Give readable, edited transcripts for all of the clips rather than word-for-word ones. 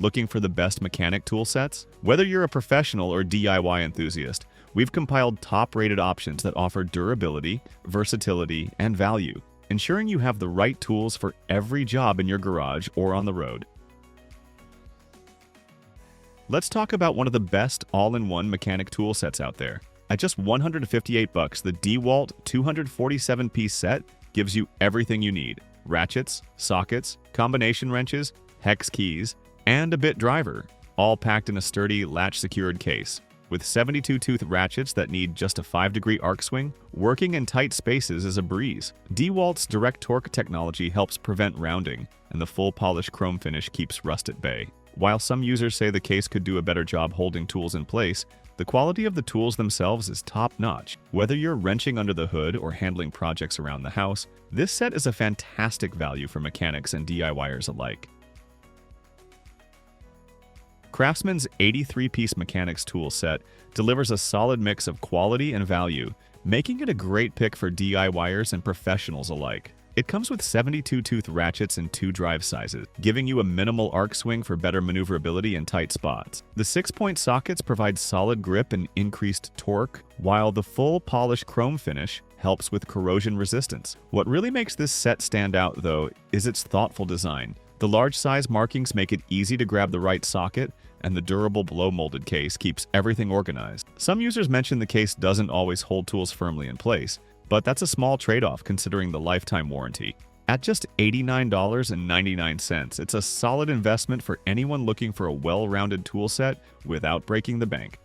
Looking for the best mechanic tool sets? Whether you're a professional or DIY enthusiast, we've compiled top-rated options that offer durability, versatility, and value, ensuring you have the right tools for every job in your garage or on the road. Let's talk about one of the best all-in-one mechanic tool sets out there. At just $158, the DEWALT 247-piece set gives you everything you need: ratchets, sockets, combination wrenches, hex keys, and a bit driver, all packed in a sturdy, latch-secured case. With 72-tooth ratchets that need just a 5-degree arc swing, working in tight spaces is a breeze. DEWALT's direct torque technology helps prevent rounding, and the full polish chrome finish keeps rust at bay. While some users say the case could do a better job holding tools in place, the quality of the tools themselves is top-notch. Whether you're wrenching under the hood or handling projects around the house, this set is a fantastic value for mechanics and DIYers alike. CRAFTSMAN'S 83-piece mechanics tool set delivers a solid mix of quality and value, making it a great pick for DIYers and professionals alike. It comes with 72-tooth ratchets in 2 drive sizes, giving you a minimal arc swing for better maneuverability in tight spots. The 6-point sockets provide solid grip and increased torque, while the full polished chrome finish helps with corrosion resistance. What really makes this set stand out, though, is its thoughtful design. The large size markings make it easy to grab the right socket, and the durable blow-molded case keeps everything organized. Some users mention the case doesn't always hold tools firmly in place, but that's a small trade-off considering the lifetime warranty. At just $89.99, it's a solid investment for anyone looking for a well-rounded tool set without breaking the bank.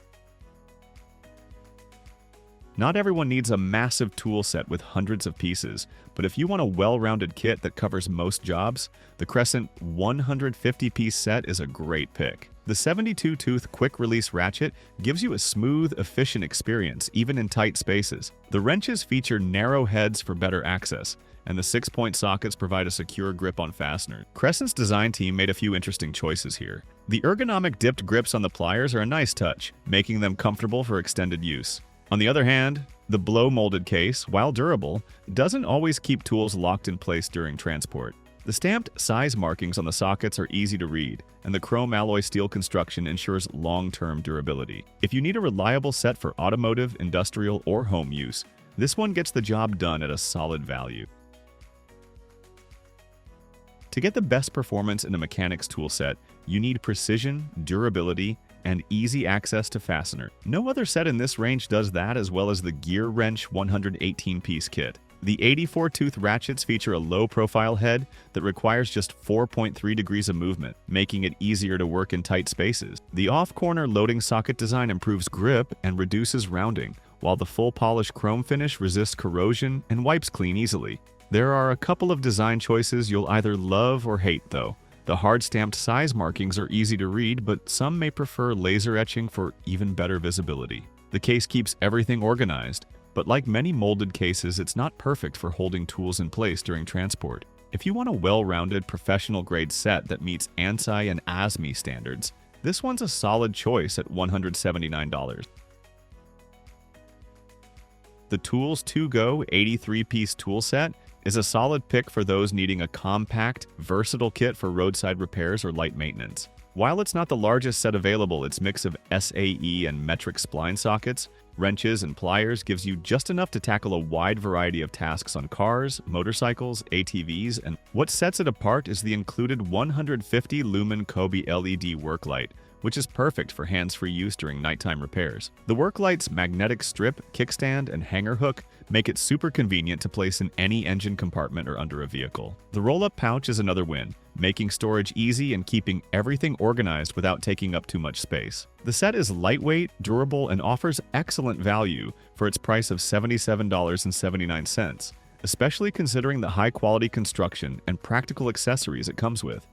Not everyone needs a massive tool set with hundreds of pieces, but if you want a well-rounded kit that covers most jobs, the CRESCENT 150-piece set is a great pick. The 72-tooth quick-release ratchet gives you a smooth, efficient experience, even in tight spaces. The wrenches feature narrow heads for better access, and the 6-point sockets provide a secure grip on fasteners. CRESCENT's design team made a few interesting choices here. The ergonomic dipped grips on the pliers are a nice touch, making them comfortable for extended use. On the other hand, the blow-molded case, while durable, doesn't always keep tools locked in place during transport. The stamped size markings on the sockets are easy to read, and the chrome alloy steel construction ensures long-term durability. If you need a reliable set for automotive, industrial, or home use, this one gets the job done at a solid value. To get the best performance in a mechanics tool set, you need precision, durability, and easy access to fastener. No other set in this range does that, as well as the Gear Wrench 118-piece kit. The 84-tooth ratchets feature a low-profile head that requires just 4.3 degrees of movement, making it easier to work in tight spaces. The off-corner loading socket design improves grip and reduces rounding, while the full-polished chrome finish resists corrosion and wipes clean easily. There are a couple of design choices you'll either love or hate, though. The hard-stamped size markings are easy to read, but some may prefer laser etching for even better visibility. The case keeps everything organized, but like many molded cases, it's not perfect for holding tools in place during transport. If you want a well-rounded, professional-grade set that meets ANSI and ASME standards, this one's a solid choice at $179. The Tools 2Go 83-piece tool set is a solid pick for those needing a compact, versatile kit for roadside repairs or light maintenance. While it's not the largest set available, its mix of SAE and metric spline sockets, wrenches, and pliers gives you just enough to tackle a wide variety of tasks on cars, motorcycles, ATVs, and what sets it apart is the included 150-lumen Kobe LED work light, which is perfect for hands-free use during nighttime repairs. The work light's magnetic strip, kickstand, and hanger hook make it super convenient to place in any engine compartment or under a vehicle. The roll-up pouch is another win, making storage easy and keeping everything organized without taking up too much space. The set is lightweight, durable, and offers excellent value for its price of $77.79, especially considering the high-quality construction and practical accessories it comes with.